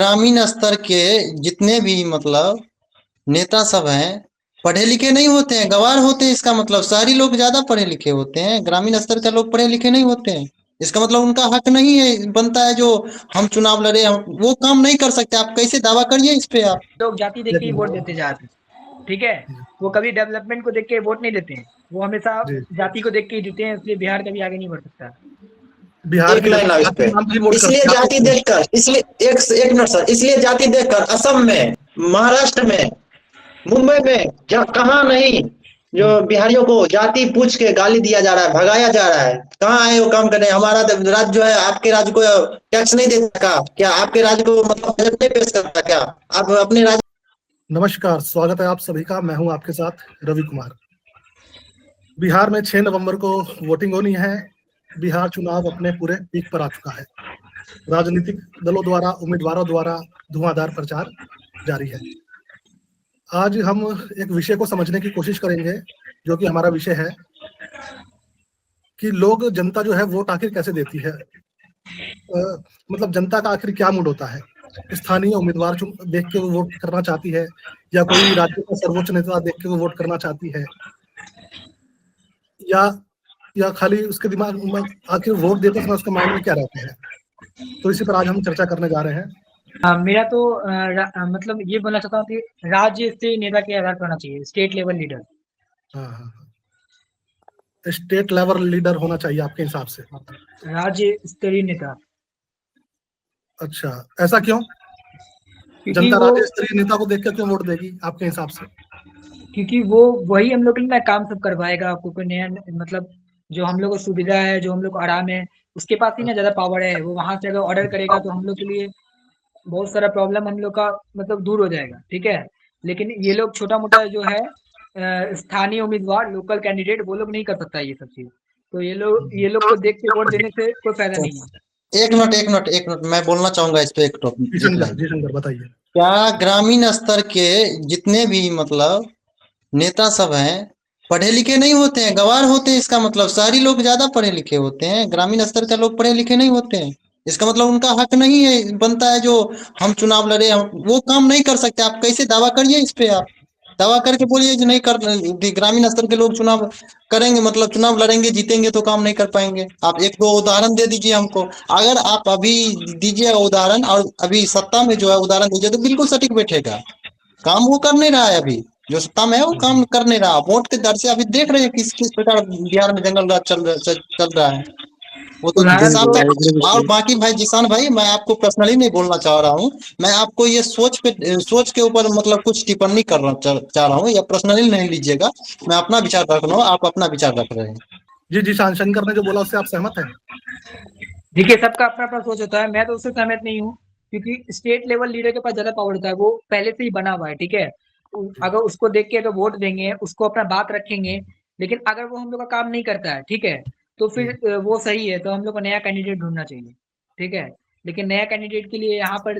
ग्रामीण स्तर के जितने भी मतलब नेता सब हैं पढ़े लिखे नहीं होते हैं, गँवार होते हैं। इसका मतलब शहरी लोग ज्यादा पढ़े लिखे होते हैं, ग्रामीण स्तर के लोग पढ़े लिखे नहीं होते हैं। इसका मतलब उनका हक नहीं है बनता है जो हम चुनाव लड़े, हम वो काम नहीं कर सकते। आप कैसे दावा करिए इस पे आप। लोग जाति देख एक के ही वोट मिनट। देते जाते हैं, ठीक है। जी वो कभी डेवलपमेंट को देख के वोट नहीं देते हैं, वो हमेशा जी। जाति को देख के ही देते हैं, इसलिए बिहार कभी आगे नहीं बढ़ सकता। बिहार एक की लाइन जनता इस आपके पे। नाम पे ही वोट इसलिए करती है, जाति आपको देखकर, इसलिए एक मिनट सर, इसलिए जाति देखकर असम में, महाराष्ट्र में, मुंबई में, जहाँ कहाँ नहीं, जो बिहारियों को जाति पूछ के गाली दिया जा रहा है, भगाया जा रहा है, कहाँ आए वो काम करने। हमारा राज्य जो है आपके राज्य को टैक्स नहीं देता का क्या? आपके राज्य को मतलब बजट नहीं पेश करता क्या? आप अपने राज्य। नमस्कार, स्वागत है आप सभी का। मैं हूं आपके साथ रवि कुमार। बिहार में 6 नवंबर को वोटिंग होनी है। बिहार चुनाव अपने पूरे पीक पर आ चुका है। राजनीतिक दलों द्वारा, उम्मीदवारों द्वारा धुआंधार प्रचार जारी है। आज हम एक विषय को समझने की कोशिश करेंगे, जो कि हमारा विषय है कि लोग, जनता जो है वोट आखिर कैसे देती है। मतलब जनता का आखिर क्या मूड होता है। स्थानीय उम्मीदवार देख के वो वोट करना चाहती है, या कोई राज्य का सर्वोच्च नेता देख के वो वोट करना चाहती है, या खाली उसके दिमाग में आखिर वोट देते समय उसके माइंड में क्या रहते हैं। तो इसी पर आज हम चर्चा करने जा रहे हैं। मेरा तो मतलब ये बोलना चाहता हूँ कि राज्य स्तरीय नेता के आधार पर होना चाहिए, स्टेट लेवल लीडर। हाँ, स्टेट लेवल लीडर होना चाहिए आपके हिसाब से। राज्य स्तरीय नेता। अच्छा, ऐसा क्यों? क्योंकि जनता वो राज्य स्तरीय नेता को देख के क्यों वोट देगी आपके हिसाब से? क्योंकि वो वही हम लोग के लिए ना काम सब करवाएगा। आपको कोई नया मतलब जो हम लोग को सुविधा है, जो हम लोग को आराम है, उसके पास ही ना ज़्यादा पावर है। वो वहाँ से अगर ऑर्डर करेगा तो हम लोग के लिए बहुत सारा प्रॉब्लम हम लोग का मतलब दूर हो जाएगा, ठीक है। लेकिन ये लोग छोटा-मोटा जो है स्थानीय उम्मीदवार, लोकल कैंडिडेट, वो लोग नहीं कर सकता ये सब चीज़। तो ये लोग को देख के वोट देने से कोई फायदा नहीं है। एक मिनट मैं बोलना चाहूंगा इस पे एक जी शंकर बताइए। क्या ग्रामीण स्तर के जितने भी मतलब नेता सब हैं पढ़े लिखे नहीं होते हैं, गँवार होते हैं। इसका मतलब शहरी लोग ज्यादा पढ़े लिखे होते हैं, ग्रामीण स्तर के लोग पढ़े लिखे नहीं होते हैं। इसका मतलब उनका हक नहीं है बनता है जो हम चुनाव लड़े, हम वो काम नहीं कर सकते। आप कैसे दावा करिए इस पे आप। दावा करके बोलिए कि नहीं कर, ग्रामीण स्तर के लोग चुनाव करेंगे, मतलब चुनाव लड़ेंगे, जीतेंगे तो काम नहीं कर पाएंगे। आप एक दो उदाहरण दे दीजिए हमको। अगर आप अभी दीजिएगा उदाहरण और अभी सत्ता में जो है उदाहरण दीजिए तो बिल्कुल सटीक बैठेगा। काम वो कर नहीं रहा है, अभी जो सत्ता में है वो काम कर नहीं रहा। वोट के दर से अभी देख रहे हैं किस किस प्रकार बिहार में जंगल राज चल रहा है। वो तो उदाहरण साफ तो तक। और बाकी भाई जिसान भाई, मैं आपको पर्सनली नहीं बोलना चाह रहा हूँ, मैं आपको ये सोच के ऊपर मतलब कुछ टिप्पणी करना चाह रहा हूँ, या पर्सनली नहीं लीजिएगा। मैं अपना विचार रख रहा हूँ, आप अपना विचार रख रहे हैं। जी शंकर ने जो बोला उससे आप सहमत हैं? देखिए, सबका अपना-अपना सोच होता है। मैं तो उससे सहमत नहीं हूँ, क्योंकि स्टेट लेवल लीडर के पास ज़्यादा पावर होता है। वो पहले से ही बना हुआ है, ठीक है। अगर उसको देख के अगर वोट देंगे, उसको अपना बात रखेंगे, लेकिन अगर वो हम लोग का काम नहीं करता है, ठीक है, तो फिर वो सही है, तो हम लोग को नया कैंडिडेट ढूँढना चाहिए, ठीक है। लेकिन नया कैंडिडेट के लिए यहाँ पर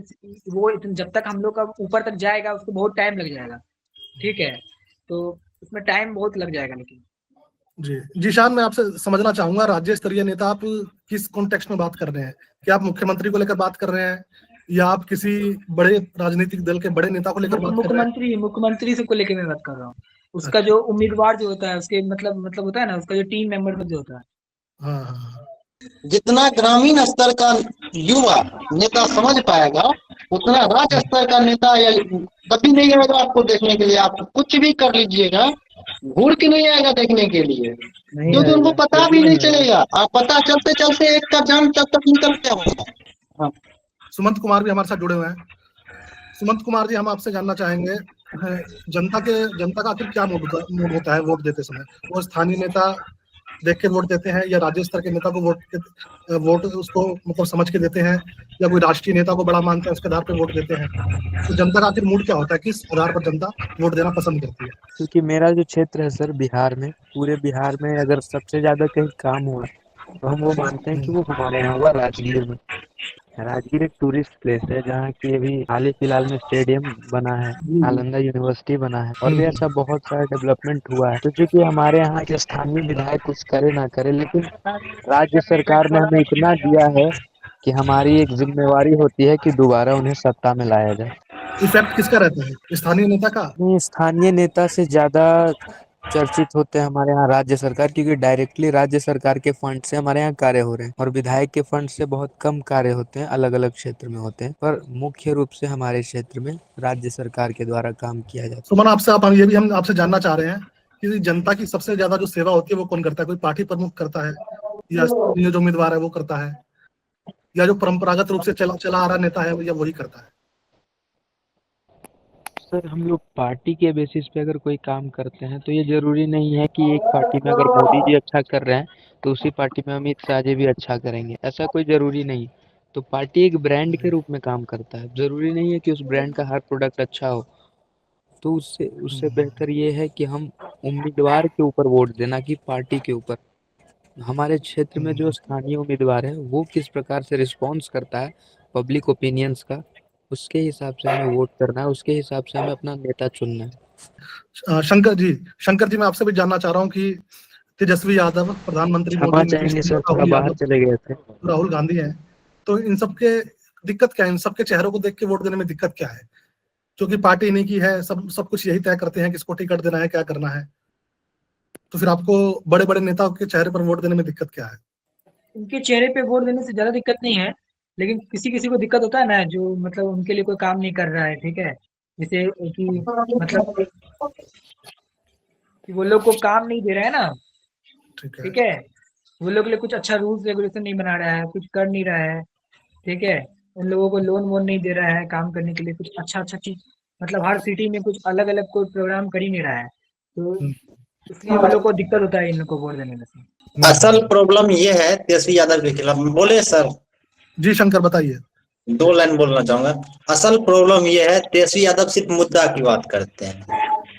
वो जब तक हम लोग का ऊपर तक जाएगा, उसको बहुत टाइम लग जाएगा, ठीक है। तो उसमें टाइम बहुत लग जाएगा लेकिन। जी जीशान, मैं आपसे समझना चाहूंगा, राज्य स्तरीय नेता आप किस कॉन्टेक्स्ट में बात कर रहे हैं? क्या आप मुख्यमंत्री को लेकर बात कर रहे हैं, या आप किसी बड़े राजनीतिक दल के बड़े नेता को लेकर बात कर रहे हैं? मुख्यमंत्री से को लेकर मैं बात कर रहा हूँ। उसका जो उम्मीदवार जो होता है, उसके मतलब होता है ना, उसका जो टीम मेंबर जो होता है। हाँ। जितना ग्रामीण स्तर का युवा नेता समझ पाएगा, उतना राज्य स्तर का नेता या कभी नहीं आएगा आपको देखने के लिए। आप कुछ भी कर लीजिएगा, घूर के नहीं आएगा देखने के लिए, क्योंकि उनको पता भी नहीं चलेगा। आप पता चलते चलते एक का जान तब तक निकल गया होगा। सुमंत कुमार भी हमारे साथ जुड़े हुए हैं। सुमंत कुमार जी, हम आपसे जानना चाहेंगे, जनता का आखिर क्या मूड होता है वोट देते समय? वो स्थानीय नेता देख के वोट देते हैं, या राज्य स्तर के नेता को वोट उसको मतलब समझ के देते हैं, या कोई राष्ट्रीय नेता को बड़ा मानते हैं उसके आधार पर वोट देते हैं? तो जनता का आखिर मूड क्या होता है, किस आधार पर जनता वोट देना पसंद करती है? क्योंकि मेरा जो क्षेत्र है सर, बिहार में, पूरे बिहार में अगर सबसे ज्यादा कहीं काम हुआ तो हम वो मानते हैं कि वो हमारे यहाँ हुआ राजगीर में। राजगीर एक टूरिस्ट प्लेस है, जहाँ की अभी हाल ही फिलहाल में स्टेडियम बना है, नालंदा यूनिवर्सिटी बना है, और भी ऐसा बहुत सारा डेवलपमेंट हुआ है। तो चूंकि हमारे यहाँ के स्थानीय विधायक कुछ करे ना करे, लेकिन राज्य सरकार ने हमें इतना दिया है कि हमारी एक जिम्मेवारी होती है कि दोबारा उन्हें सत्ता में लाया जाए। इफेक्ट किसका रहता है, स्थानीय नेता का? नहीं, स्थानीय नेता से ज्यादा चर्चित होते हैं हमारे यहाँ राज्य सरकार, क्योंकि डायरेक्टली राज्य सरकार के फंड से हमारे यहाँ कार्य हो रहे हैं, और विधायक के फंड से बहुत कम कार्य होते हैं, अलग अलग क्षेत्र में होते हैं, पर मुख्य रूप से हमारे क्षेत्र में राज्य सरकार के द्वारा काम किया जाता है। सुमन, आपसे आप ये भी हम आपसे जानना चाह रहे हैं कि जनता की सबसे ज्यादा जो सेवा होती है वो कौन करता है? कोई पार्टी प्रमुख करता है, या स्थानीय जो उम्मीदवार है वो करता है, या जो परंपरागत रूप से चला आ रहा नेता है या वही करता है? सर, हम लोग पार्टी के बेसिस पे अगर कोई काम करते हैं तो ये जरूरी नहीं है कि एक पार्टी में अगर मोदी जी अच्छा कर रहे हैं तो उसी पार्टी में अमित शाह जी भी अच्छा करेंगे, ऐसा कोई जरूरी नहीं। तो पार्टी एक ब्रांड के रूप में काम करता है, जरूरी नहीं है कि उस ब्रांड का हर प्रोडक्ट अच्छा हो। तो उससे उससे बेहतर ये है कि हम उम्मीदवार के ऊपर वोट देना कि पार्टी के ऊपर। हमारे क्षेत्र में जो स्थानीय उम्मीदवार है वो किस प्रकार से रिस्पॉन्स करता है पब्लिक ओपिनियंस का, उसके हिसाब से हमें वोट करना है, उसके हिसाब से हमें अपना नेता चुनना है। शंकर जी, मैं आपसे भी जानना चाह रहा हूँ कि तेजस्वी यादव प्रधानमंत्री क्षमा मोदी, नीतीश चाहेंगे सर, कुमार, थोड़ा राहुल बाहर यादव, चले गए थे। राहुल गांधी हैं, तो इन सबके दिक्कत क्या है? इन सबके चेहरों को देख के वोट देने में दिक्कत क्या है? क्योंकि पार्टी इन्हीं की है, सब कुछ यही तय करते हैं किसको टिकट देना है, क्या करना है, तो फिर आपको बड़े बड़े नेताओं के चेहरे पर वोट देने में दिक्कत क्या है? उनके चेहरे पे वोट देने से ज़्यादा दिक्कत नहीं है, लेकिन किसी-किसी को दिक्कत होता है ना, जो मतलब उनके लिए कोई काम नहीं कर रहा है, ठीक है? जैसे कि मतलब कि वो लोग को काम नहीं दे रहा है ना, ठीक है। ठीक है? वो लोग के लिए कुछ अच्छा रूल्स रेगुलेशन नहीं बना रहा है, कुछ कर नहीं रहा है, ठीक है? उन लोगों को लोन-वोन नहीं दे रहा है काम करने के लिए, कुछ अच्छा-अच्छा चीज़ मतलब हर सिटी में कुछ अलग-अलग कोई प्रोग्राम कर ही नहीं रहा है। तो इसलिए वो लोग को दिक्कत होता है इन लोग को वोट देने में से। असल प्रॉब्लम ये है तेजस्वी यादव के खिलाफ, बोले सर, जी शंकर, बताइए। 2 लाइन बोलना चाहूंगा। असल प्रॉब्लम ये है, तेजस्वी यादव सिर्फ मुद्दा की बात करते हैं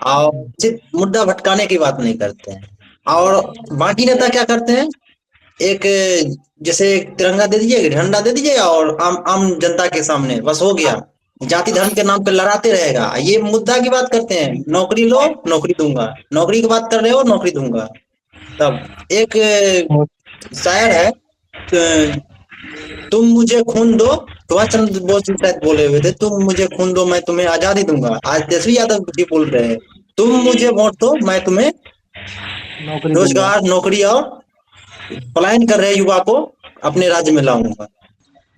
और सिर्फ मुद्दा भटकाने की बात नहीं करते हैं। और बाकी नेता क्या करते हैं, एक जैसे एक तिरंगा दे दीजिए, झंडा दे दीजिए और आम आम जनता के सामने बस हो गया, जाति धर्म के नाम पे लड़ाते रहेगा। ये मुद्दा की बात करते हैं, नौकरी लो नौकरी दूंगा, नौकरी की बात कर रहे हो नौकरी दूंगा। तब एक शायर है, तुम मुझे खून दो, सुभाष चंद्र बोस जी शायद बोले हुए थे, तुम मुझे खून दो मैं तुम्हें आजादी दूंगा। आज तेजस्वी यादव जी बोल रहे हैं, तुम मुझे वोट दो मैं तुम्हें नौकरी दूंगा। रोजगार, नौकरी और पलायन कर रहे युवा को अपने राज्य में लाऊंगा।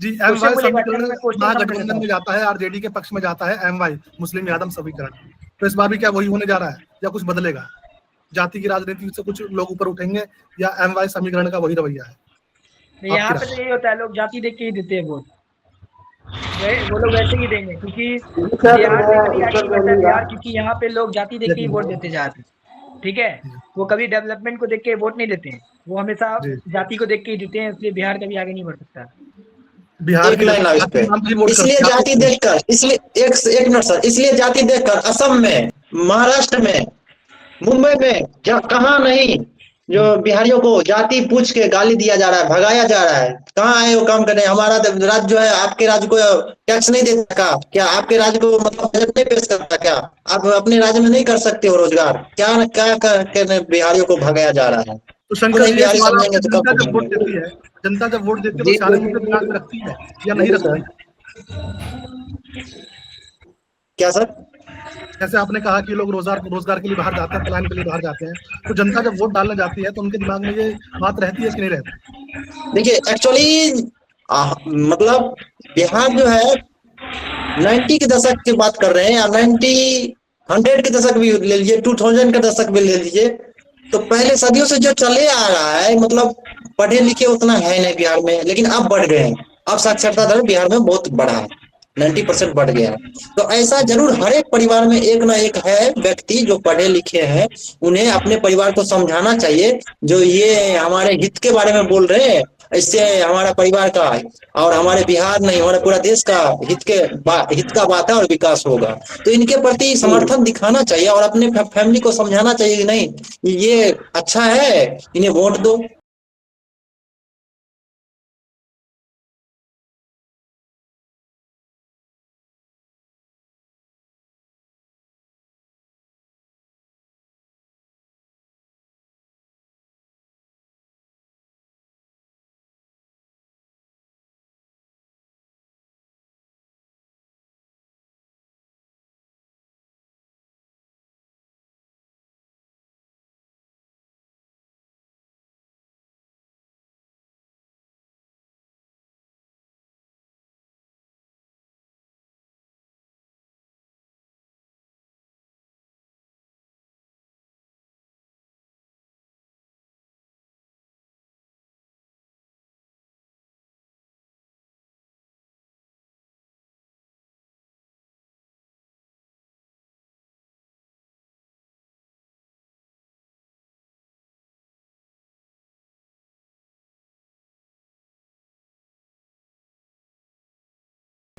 जी, एम क्वेश्चन वाई बोलिएगा, अच्छा समीकरण मैं क्वेश्चन समझ लेता महागठबंधन हूँ। में जाता है, आरजेडी के पक्ष में जाता है एम वाई, मुस्लिम यादव समीकरण। तो इस बार भी क्या वही होने जा रहा है या कुछ बदलेगा? जाति की राजनीति से कुछ लोग ऊपर उठेंगे या एम वाई समीकरण का वही रवैया है? आपकी यहाँ पे राय? तो यही होता है, लोग जाति देख के ही देते हैं वोट। वो लोग वैसे ही देंगे क्योंकि बिहार में कभी आगे नहीं बढ़ता है बिहार, क्योंकि यहाँ पे लोग जाति देख एक के ही वोट मिनट। देते जाते हैं, ठीक है? वो कभी डेवलपमेंट को देख के वोट नहीं देते हैं, वो हमेशा जी, जाति को देख के ही देते हैं, इसलिए बिहार कभी आगे नहीं बढ़ सकता। बिहार एक की लाइन जनता अब इस जाति पे, के नाम पे ही वोट इसलिए करती है, आप जाति देखकर, इसलिए एक मिनट सर, इसलिए जाति देखकर असम में, महाराष्ट्र में, मुंबई में, जहाँ कहाँ नहीं, जो बिहारियों को जाति पूछ के गाली दिया जा रहा है, भगाया जा रहा है, कहाँ आए वो काम करने? हमारा राज्य जो है आपके राज्य को टैक्स नहीं देता का क्या? आपके राज्य को मतलब बजट नहीं पेश करता क्या? आप अपने राज्य में नहीं कर सकते हो रोजगार? क्या क्या करके बिहारियों को भगाया जा रहा है? तो वो शंकर नहीं जी, एक बिहारी सवाल समझेंगे आपसे, तो कब जनता जब वोट समझेंगे? देती है, जनता जब वोट देती है तो जी सारे मुद्दे दिमाग में रखती है या नहीं बोलिए रखती सर। है? क्या सर? जैसे आपने कहा कि लोग रोजगार रोजगार के लिए बाहर जाते हैं, पलायन के लिए बाहर जाते हैं, तो जनता जब वोट डालने जाती है तो उनके दिमाग में ये बात रहती है कि नहीं रहती? देखिए एक्चुअली मतलब बिहार जो है 90 के दशक की बात कर रहे हैं, या 100 के दशक भी ले लीजिए, 2000 का दशक भी ले लीजिए, तो पहले सदियों से जो चले आ रहा है, मतलब पढ़े लिखे उतना है नहीं बिहार में, लेकिन अब बढ़ गए हैं। अब साक्षरता दर बिहार में बहुत बढ़ा है, 90% बढ़ गया है। तो ऐसा जरूर हर एक परिवार में एक ना एक है व्यक्ति जो पढ़े लिखे हैं, उन्हें अपने परिवार को समझाना चाहिए, जो ये हमारे हित के बारे में बोल रहे हैं, इससे हमारा परिवार का और हमारे बिहार नहीं, हमारे पूरा देश का हित का बात है और विकास होगा। तो इनके प्रति समर्थन दिखाना चाहिए और अपने फैमिली को समझाना चाहिए कि नहीं ये अच्छा है, इन्हें वोट दो।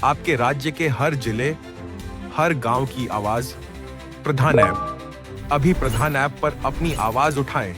आपके राज्य के हर जिले, हर गांव की आवाज प्रधान ऐप। अभी प्रधान ऐप पर अपनी आवाज उठाएं